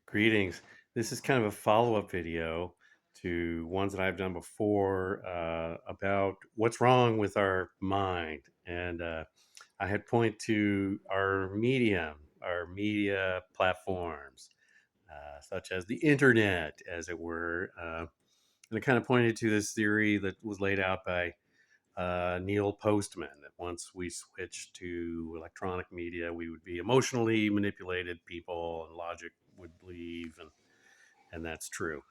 Greetings. This is kind of a follow-up video to ones that I've done before about what's wrong with our mind. And I had point to our media platforms, such as the internet, as it were. And I kind of pointed to this theory that was laid out by Neil Postman, that once we switched to electronic media, we would be emotionally manipulated people, and logic would leave, and that's true.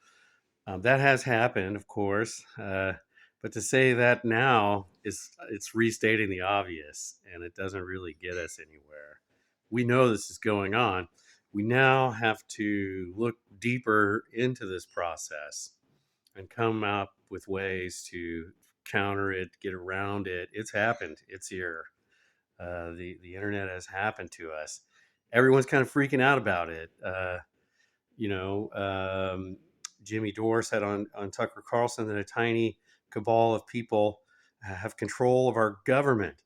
That has happened, of course, but to say that now is it's restating the obvious, and it doesn't really get us anywhere. We know this is going on. We now have to look deeper into this process and come up with ways to counter it, get around it. It's happened. It's here. The internet has happened to us. Everyone's kind of freaking out about it. You know, Jimmy Dore said on Tucker Carlson that a tiny cabal of people have control of our government,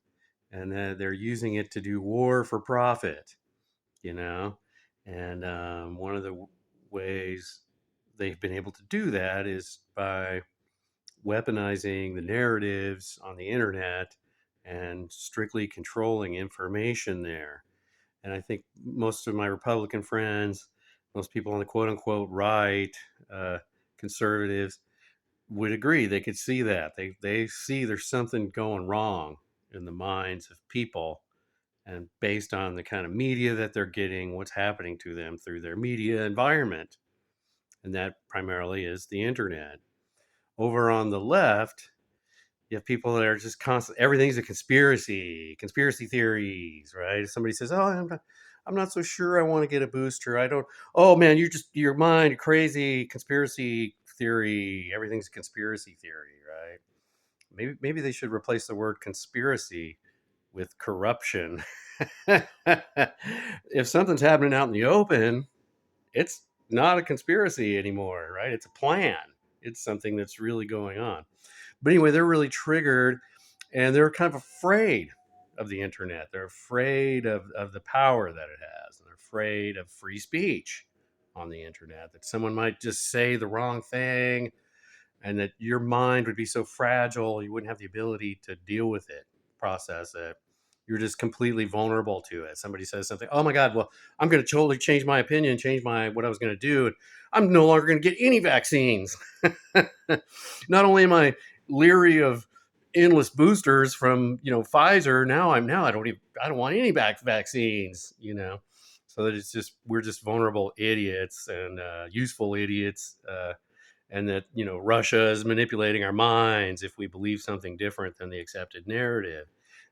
and they're using it to do war for profit. You know, and one of the ways they've been able to do that is by weaponizing the narratives on the internet and strictly controlling information there. And I think most of my Republican friends, most people on the quote unquote right, uh, conservatives, would agree. They could see that. They see there's something going wrong in the minds of people. And based on the kind of media that they're getting, what's happening to them through their media environment. And that primarily is the internet. Over on the left, you have people that are just constant. Everything's a conspiracy theories, right? If somebody says, "Oh, I'm not so sure. I want to get a booster. I don't." Oh man, your mind crazy conspiracy theory. Everything's a conspiracy theory, right? Maybe they should replace the word conspiracy with corruption. If something's happening out in the open, it's not a conspiracy anymore, right? It's a plan. It's something that's really going on. But anyway, they're really triggered, and they're kind of afraid of the internet. They're afraid of the power that it has. They're afraid of free speech on the internet, that someone might just say the wrong thing, and that your mind would be so fragile you wouldn't have the ability to deal with it, process it. You're just completely vulnerable to it. Somebody says something, oh my God, well, I'm going to totally change my opinion, change my what I was going to do, and I'm no longer going to get any vaccines. Not only am I leery of endless boosters from Pfizer, now I don't want any vaccines. So that it's just we're just vulnerable idiots and useful idiots. And that Russia is manipulating our minds if we believe something different than the accepted narrative,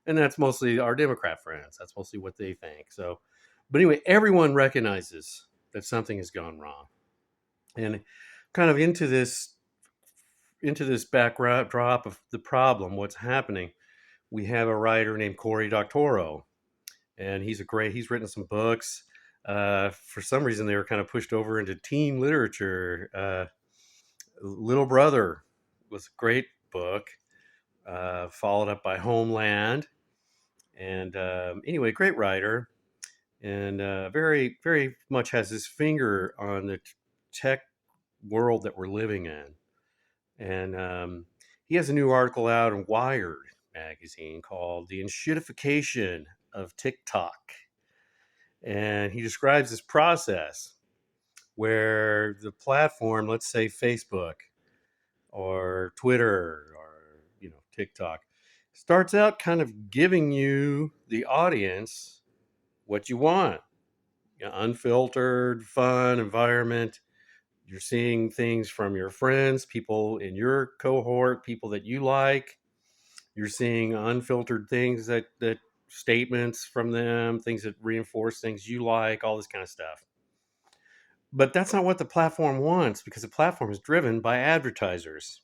and that's mostly our Democrat friends. That's mostly what they think. So, but anyway, everyone recognizes that something has gone wrong, and kind of into this backdrop of the problem, what's happening. We have a writer named Cory Doctorow, and he's written some books. For some reason, they were kind of pushed over into teen literature. Little Brother was a great book, followed up by Homeland. And anyway, great writer, and very, very much has his finger on the tech world that we're living in. And he has a new article out in Wired magazine called The Enshittification of TikTok. And he describes this process where the platform, let's say Facebook or Twitter or TikTok, starts out kind of giving you, the audience, what you want. Unfiltered, fun environment. You're seeing things from your friends, people in your cohort, people that you like. You're seeing unfiltered things that statements from them, things that reinforce things you like, all this kind of stuff. But that's not what the platform wants, because the platform is driven by advertisers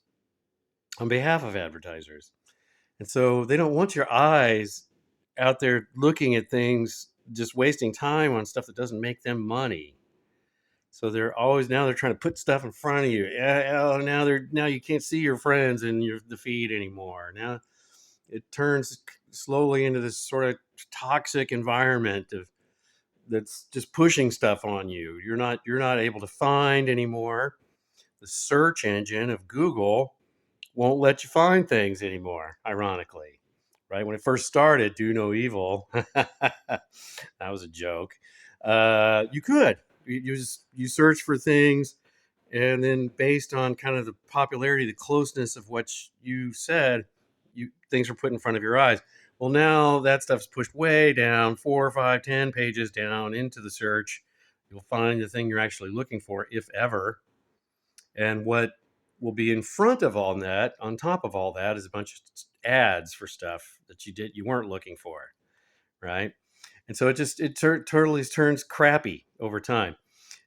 on behalf of advertisers. And so they don't want your eyes out there looking at things, just wasting time on stuff that doesn't make them money. So they're trying to put stuff in front of you. Now you can't see your friends in the feed anymore. Now it turns slowly into this sort of toxic environment of that's just pushing stuff on you. You're not able to find anymore. The search engine of Google won't let you find things anymore, ironically. Right? When it first started, do no evil. That was a joke. You could. You search for things, and then based on kind of the popularity, the closeness of what you said, things are put in front of your eyes. Well, now that stuff's pushed way down, 4 or 5, 10 pages down into the search. You'll find the thing you're actually looking for, if ever. And what will be in front of all that, on top of all that, is a bunch of ads for stuff that you weren't looking for, right? And so it totally turns crappy over time,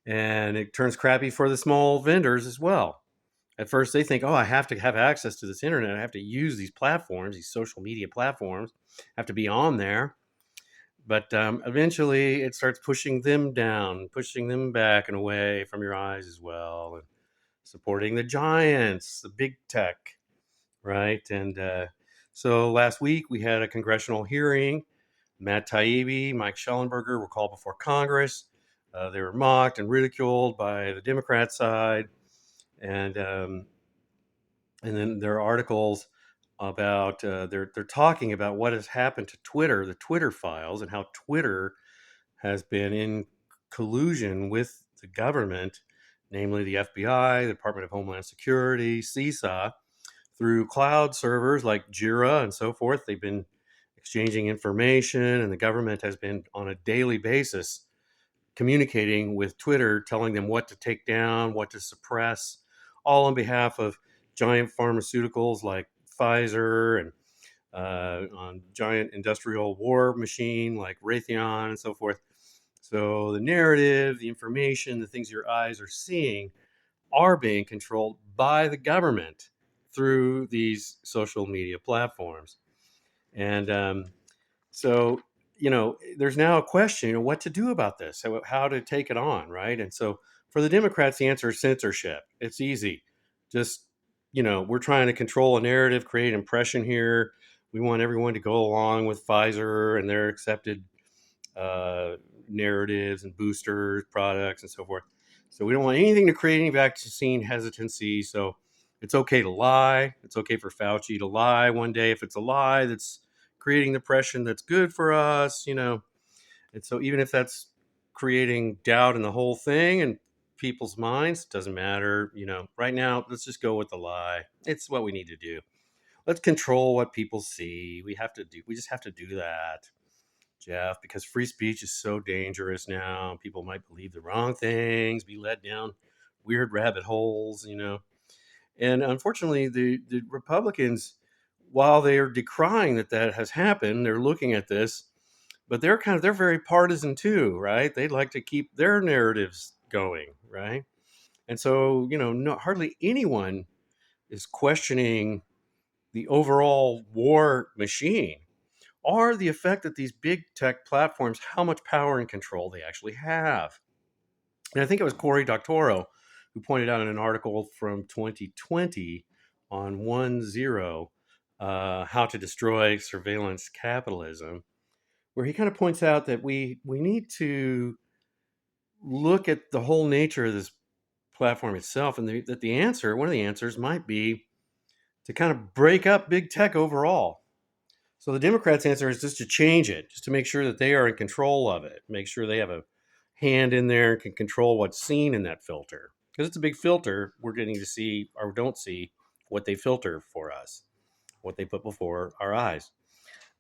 and it turns crappy for the small vendors as well. At first, they think, "Oh, I have to have access to this internet. I have to use these platforms, these social media platforms. I have to be on there." But eventually, it starts pushing them down, pushing them back and away from your eyes as well, and supporting the giants, the big tech, right? And so last week we had a congressional hearing. Matt Taibbi, Mike Schellenberger were called before Congress. They were mocked and ridiculed by the Democrat side, and then there are articles about they're talking about what has happened to Twitter, the Twitter files, and how Twitter has been in collusion with the government, namely the FBI, the Department of Homeland Security, CISA, through cloud servers like Jira and so forth. They've been exchanging information, and the government has been on a daily basis communicating with Twitter, telling them what to take down, what to suppress, all on behalf of giant pharmaceuticals like Pfizer, and on giant industrial war machine like Raytheon and so forth. So the narrative, the information, the things your eyes are seeing are being controlled by the government through these social media platforms. And so, there's now a question, what to do about this, how to take it on, right? And so for the Democrats, the answer is censorship. It's easy. Just, we're trying to control a narrative, create impression here. We want everyone to go along with Pfizer and their accepted narratives and boosters, products, and so forth. So we don't want anything to create any vaccine hesitancy. So it's okay to lie. It's okay for Fauci to lie one day if it's a lie that's creating the impression that's good for us. And so even if that's creating doubt in the whole thing and people's minds, doesn't matter. Right now, let's just go with the lie. It's what we need to do. Let's control what people see. We just have to do that, Jeff, because free speech is so dangerous now. People might believe the wrong things, be led down weird rabbit holes. And unfortunately, the Republicans, while they are decrying that has happened, they're looking at this, but they're very partisan too, right? They'd like to keep their narratives going, right? And so, hardly anyone is questioning the overall war machine, or the effect that these big tech platforms, how much power and control they actually have. And I think it was Cory Doctorow who pointed out in an article from 2020 on 1-0, How to Destroy Surveillance Capitalism, where he kind of points out that we need to look at the whole nature of this platform itself, and that one of the answers might be to kind of break up big tech overall. So the Democrats' answer is just to change it, just to make sure that they are in control of it, make sure they have a hand in there and can control what's seen in that filter. Because it's a big filter, we're getting to see or don't see what they filter for us, what they put before our eyes.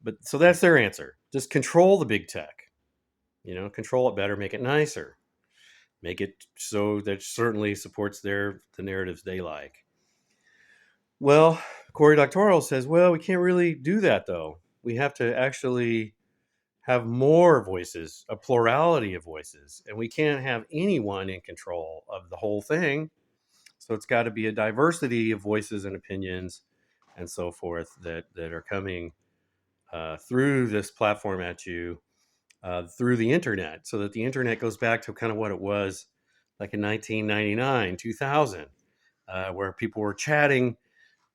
But so that's their answer. Just control the big tech. Control it better, make it nicer, make it so that certainly supports the narratives they like. Well, Cory Doctorow says, well, we can't really do that though. We have to actually have more voices, a plurality of voices, and we can't have anyone in control of the whole thing. So it's got to be a diversity of voices and opinions and so forth that are coming through this platform at you through the internet, so that the internet goes back to kind of what it was like in 1999, 2000, where people were chatting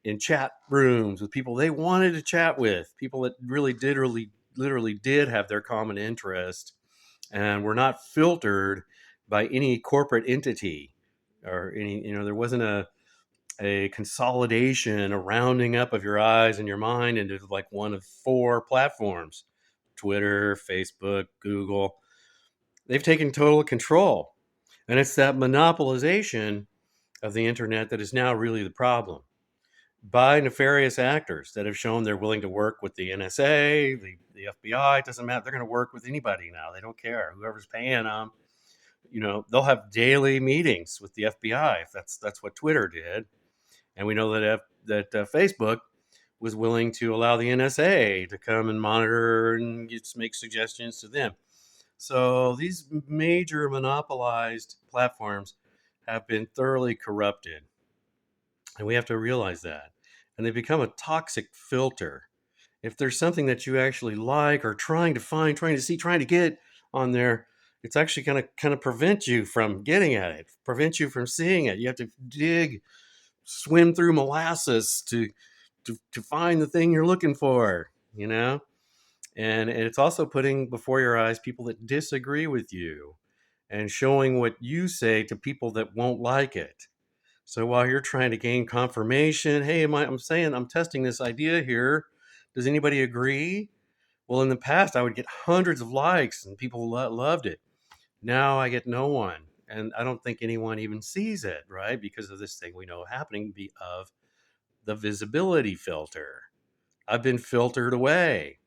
in chat rooms with people they wanted to chat with, people that really literally did have their common interest, and we're not filtered by any corporate entity or any, there wasn't a consolidation, a rounding up of your eyes and your mind into like one of four platforms: Twitter, Facebook, Google. They've taken total control. And it's that monopolization of the internet that is now really the problem, by nefarious actors that have shown they're willing to work with the NSA, the FBI. It doesn't matter. They're going to work with anybody now. They don't care. Whoever's paying them, they'll have daily meetings with the FBI if that's what Twitter did. And we know that Facebook was willing to allow the NSA to come and monitor and just make suggestions to them. So these major monopolized platforms have been thoroughly corrupted, and we have to realize that. And they become a toxic filter. If there's something that you actually like or trying to find, trying to see, trying to get on there, it's actually going to kind of prevent you from getting at it, prevent you from seeing it. You have to swim through molasses to find the thing you're looking for, And it's also putting before your eyes people that disagree with you and showing what you say to people that won't like it. So while you're trying to gain confirmation, hey, I'm saying I'm testing this idea here. Does anybody agree? Well, in the past, I would get hundreds of likes and people loved it. Now I get no one. And I don't think anyone even sees it, right? Because of this thing we know happening of the visibility filter. I've been filtered away.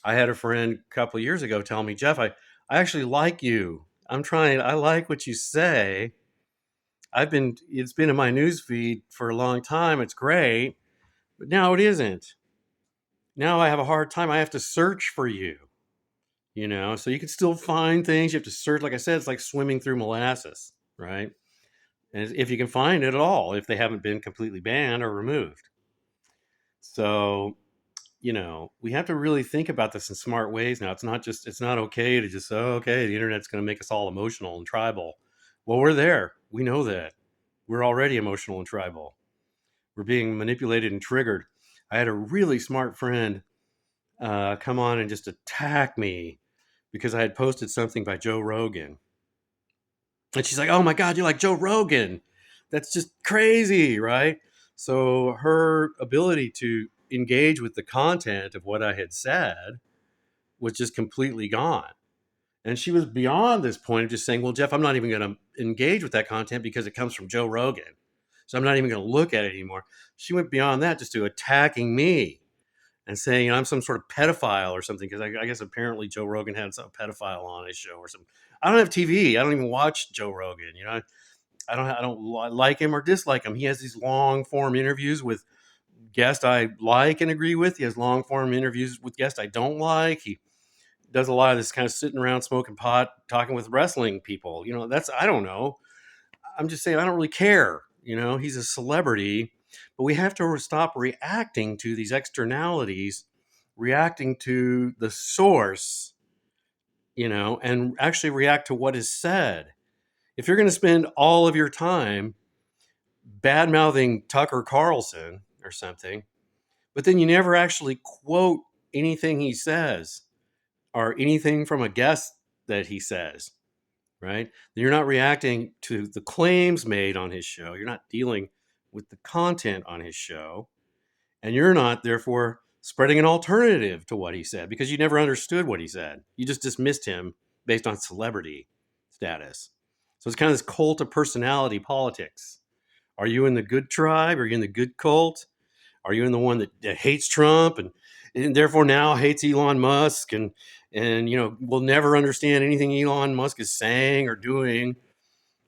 I had a friend a couple of years ago tell me, Jeff, I actually like you. I like what you say. It's been in my news feed for a long time. It's great, but now it isn't. Now I have a hard time. I have to search for you, so you can still find things. You have to search. Like I said, it's like swimming through molasses, right? And if you can find it at all, if they haven't been completely banned or removed. So, we have to really think about this in smart ways now. It's not okay to just, oh, okay, the internet's going to make us all emotional and tribal. Well, we're there. We know that. We're already emotional and tribal. We're being manipulated and triggered. I had a really smart friend come on and just attack me because I had posted something by Joe Rogan. And she's like, oh my God, you like Joe Rogan? That's just crazy, right? So her ability to engage with the content of what I had said was just completely gone. And she was beyond this point of just saying, well, Jeff, I'm not even going to engage with that content because it comes from Joe Rogan. So I'm not even going to look at it anymore. She went beyond that just to attacking me and saying I'm some sort of pedophile or something. Because I guess apparently Joe Rogan had some pedophile on his show or something. I don't have TV. I don't even watch Joe Rogan. I don't like him or dislike him. He has these long form interviews with guests I like and agree with. He has long form interviews with guests I don't like. He does a lot of this kind of sitting around smoking pot, talking with wrestling people. I don't know. I'm just saying I don't really care. He's a celebrity, but we have to stop reacting to these externalities, reacting to the source, and actually react to what is said. If you're going to spend all of your time bad mouthing Tucker Carlson or something, but then you never actually quote anything he says or anything from a guest that he says, right? Then you're not reacting to the claims made on his show. You're not dealing with the content on his show. And you're not, therefore, spreading an alternative to what he said because you never understood what he said. You just dismissed him based on celebrity status. So it's kind of this cult of personality politics. Are you in the good tribe? Are you in the good cult? Are you in the one that hates Trump and therefore now hates Elon Musk and will never understand anything Elon Musk is saying or doing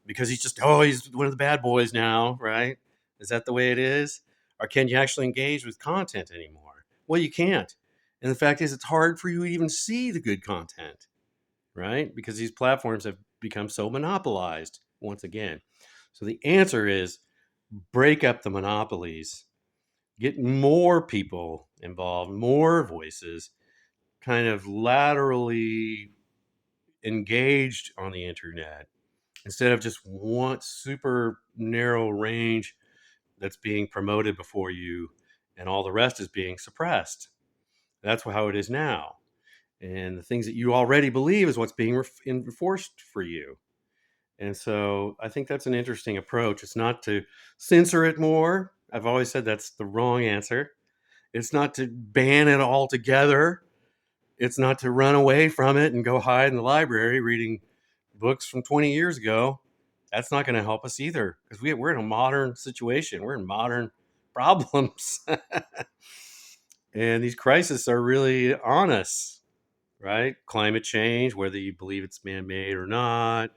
because he's one of the bad boys now, right? Is that the way it is? Or can you actually engage with content anymore? Well, you can't. And the fact is, it's hard for you to even see the good content, right? Because these platforms have become so monopolized once again. So the answer is break up the monopolies, get more people involved, more voices, kind of laterally engaged on the internet instead of just one super narrow range that's being promoted before you and all the rest is being suppressed. That's how it is now. And the things that you already believe is what's being enforced for you. And so I think that's an interesting approach. It's not to censor it more. I've always said that's the wrong answer. It's not to ban it altogether. It's not to run away from it and go hide in the library reading books from 20 years ago. That's not going to help us either, because we're in a modern situation. We're in modern problems. And these crises are really on us, right? Climate change, whether you believe it's man-made or not,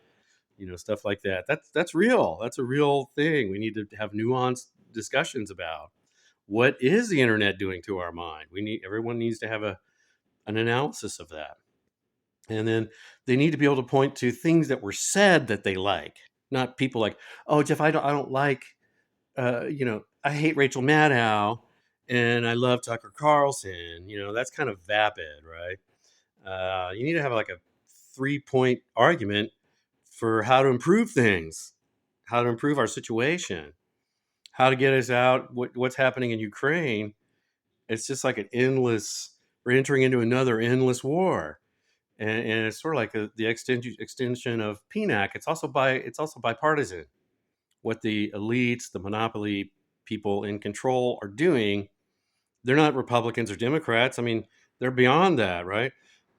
stuff like that. That's real. That's a real thing. We need to have nuanced discussions about what is the internet doing to our mind. Everyone needs to have an analysis of that. And then they need to be able to point to things that were said that they like, not people like, oh, Jeff, I don't like, I hate Rachel Maddow and I love Tucker Carlson. That's kind of vapid, right? You need to have like a 3-point argument for how to improve things, how to improve our situation, how to get us out, what's happening in Ukraine. It's just like we're entering into another endless war. And it's sort of like the extension of PNAC. It's also bipartisan. What the elites, the monopoly people in control are doing, they're not Republicans or Democrats. I mean, they're beyond that, right?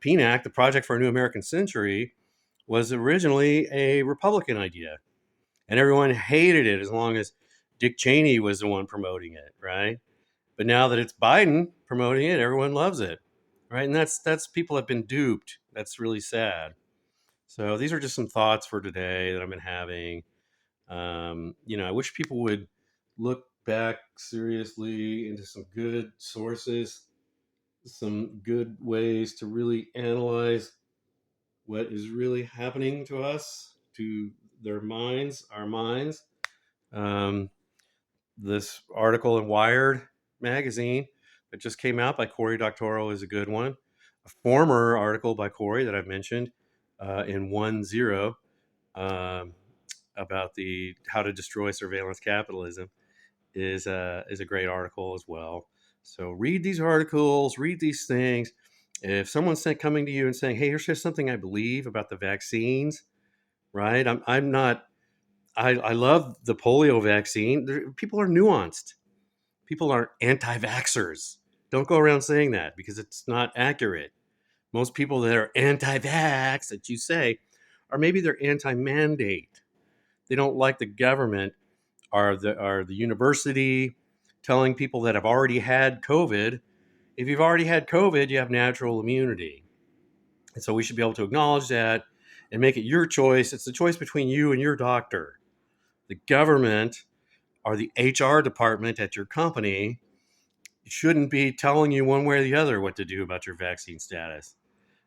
PNAC, the Project for a New American Century, was originally a Republican idea, and everyone hated it as long as Dick Cheney was the one promoting it, right? But now that it's Biden promoting it, everyone loves it, right? And that's people have been duped. That's really sad. So these are just some thoughts for today that I've been having. I wish people would look back seriously into some good sources, some good ways to really analyze what is really happening to us, to their minds, our minds. Um, this article in Wired magazine that just came out by Cory Doctorow is a good one. A former article by Cory that I've mentioned in 1-0 um, about the how to destroy surveillance capitalism is a great article as well. So read these articles, read these things. If someone's coming to you and saying, "Hey, here's just something I believe about the vaccines," right? I'm not. I love the polio vaccine. People are nuanced. People are anti-vaxxers. Don't go around saying that because it's not accurate. Most people that are anti-vax that you say are maybe they're anti-mandate. They don't like the government or the university telling people that have already had COVID. If you've already had COVID, you have natural immunity. And so we should be able to acknowledge that and make it your choice. It's the choice between you and your doctor. The government or the HR department at your company shouldn't be telling you one way or the other what to do about your vaccine status,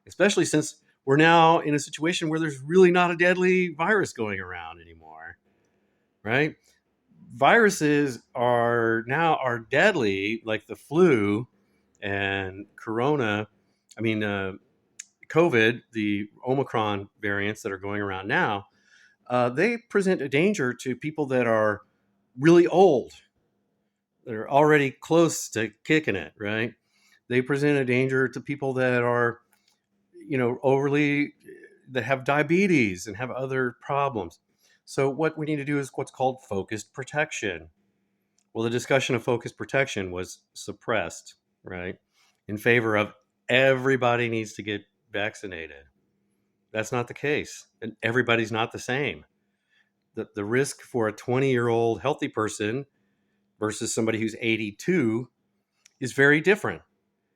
especially since we're now in a situation where there's really not a deadly virus going around anymore, right? Viruses are deadly, like the flu and corona. I mean, COVID, the Omicron variants that are going around now, they present a danger to people that are really old, that are already close to kicking it, right? They present a danger to people that are, overly, that have diabetes and have other problems. So what we need to do is what's called focused protection. Well, the discussion of focused protection was suppressed, right, in favor of everybody needs to get vaccinated. That's not the case, and everybody's not the same. The risk for a 20-year-old healthy person versus somebody who's 82 is very different,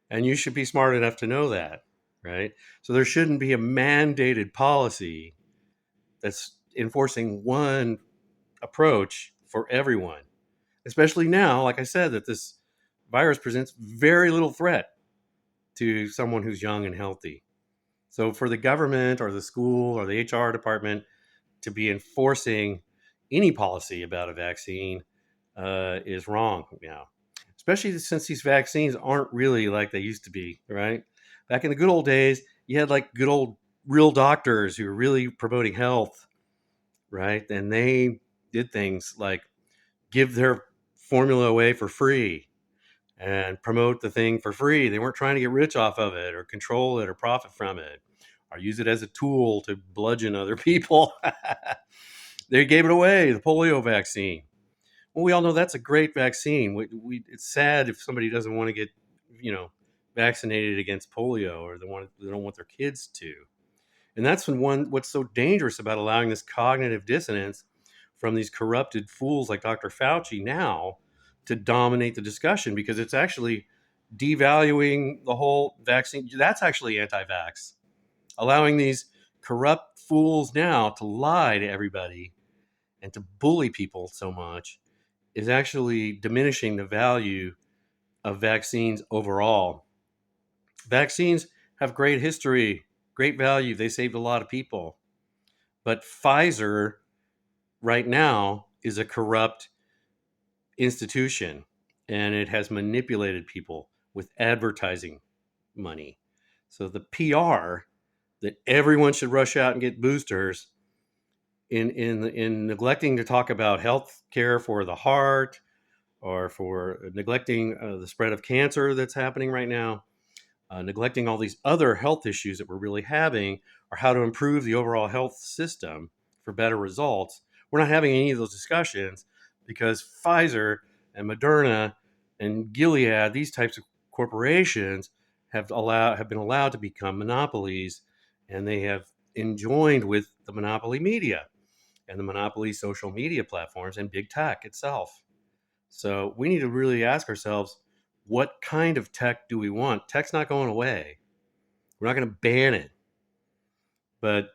and you should be smart enough to know that, right? So there shouldn't be a mandated policy that's enforcing one approach for everyone, especially now, like I said, that this virus presents very little threat to someone who's young and healthy. So for the government or the school or the HR department to be enforcing any policy about a vaccine is wrong now, especially since these vaccines aren't really like they used to be, right? Back in the good old days, you had like good old real doctors who were really promoting health, right? And they did things like give their formula away for free and promote the thing for free. They weren't trying to get rich off of it or control it or profit from it or use it as a tool to bludgeon other people. They gave it away, the polio vaccine. Well, we all know that's a great vaccine. It's sad if somebody doesn't want to get, you know, vaccinated against polio, or they don't want their kids to. And that's what's so dangerous about allowing this cognitive dissonance from these corrupted fools like Dr. Fauci now to dominate the discussion, because it's actually devaluing the whole vaccine. That's actually anti-vax. Allowing these corrupt fools now to lie to everybody and to bully people so much is actually diminishing the value of vaccines overall. Vaccines have great history, great value. They saved a lot of people. But Pfizer right now is a corrupt institution, and it has manipulated people with advertising money. So the PR that everyone should rush out and get boosters, in neglecting to talk about health care for the heart, or for neglecting the spread of cancer that's happening right now, neglecting all these other health issues that we're really having, or how to improve the overall health system for better results. We're not having any of those discussions because Pfizer and Moderna and Gilead, these types of corporations, have been allowed to become monopolies, and they have enjoined with the monopoly media and the monopoly social media platforms and big tech itself. So we need to really ask ourselves, what kind of tech do we want? Tech's not going away. We're not going to ban it. But,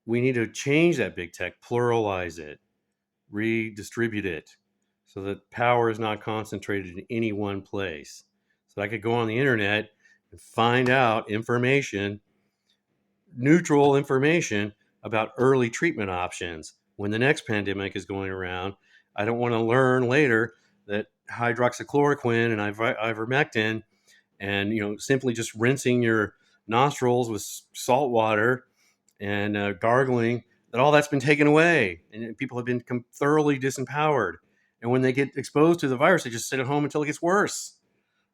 we need to change that big tech, pluralize it, redistribute it so that power is not concentrated in any one place. So I could go on the internet and find out information, neutral information about early treatment options when the next pandemic is going around. I don't want to learn later that hydroxychloroquine and ivermectin, and simply just rinsing your nostrils with salt water and gargling, that all that's been taken away, and people have been thoroughly disempowered. And when they get exposed to the virus, they just sit at home until it gets worse.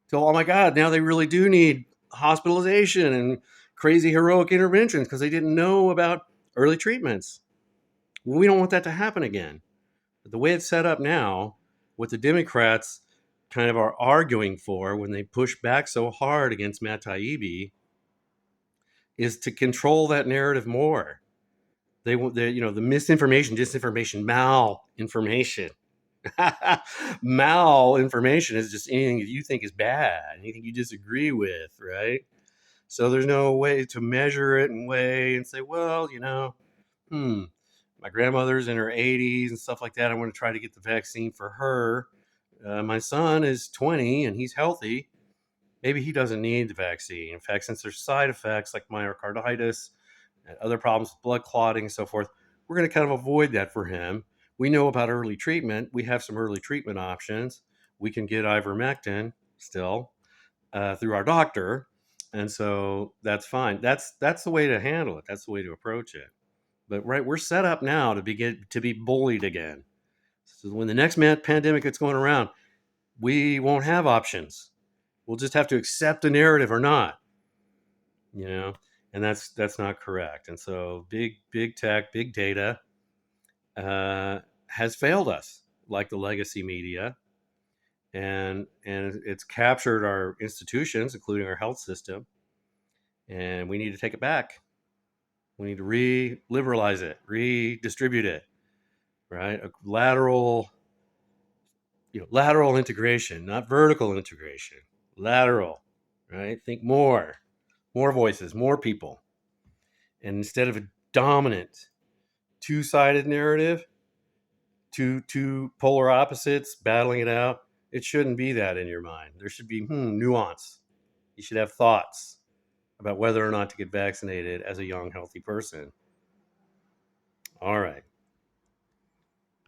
Till, oh my God, now they really do need hospitalization and crazy heroic interventions because they didn't know about early treatments. Well, we don't want that to happen again. But the way it's set up now, what the Democrats kind of are arguing for when they push back so hard against Matt Taibbi, is to control that narrative more. They want the misinformation, disinformation, malinformation. Malinformation is just anything that you think is bad, anything you disagree with, right? So there's no way to measure it and weigh and say, well, my grandmother's in her 80s and stuff like that. I want to try to get the vaccine for her. My son is 20 and he's healthy. Maybe he doesn't need the vaccine. In fact, since there's side effects like myocarditis and other problems with blood clotting and so forth, we're going to kind of avoid that for him. We know about early treatment. We have some early treatment options. We can get ivermectin still through our doctor, and so that's fine. That's the way to handle it. That's the way to approach it. But right, we're set up now to be bullied again. So when the next pandemic that's going around, we won't have options. We'll just have to accept the narrative or not. And that's not correct. And so big tech, big data has failed us, like the legacy media, and it's captured our institutions, including our health system, and we need to take it back. We need to re-liberalize it, redistribute it, right? A lateral integration, not vertical integration. Lateral, right? Think more voices, more people. And instead of a dominant two-sided narrative, two polar opposites battling it out, it shouldn't be that in your mind. There should be nuance. You should have thoughts about whether or not to get vaccinated as a young, healthy person. All right.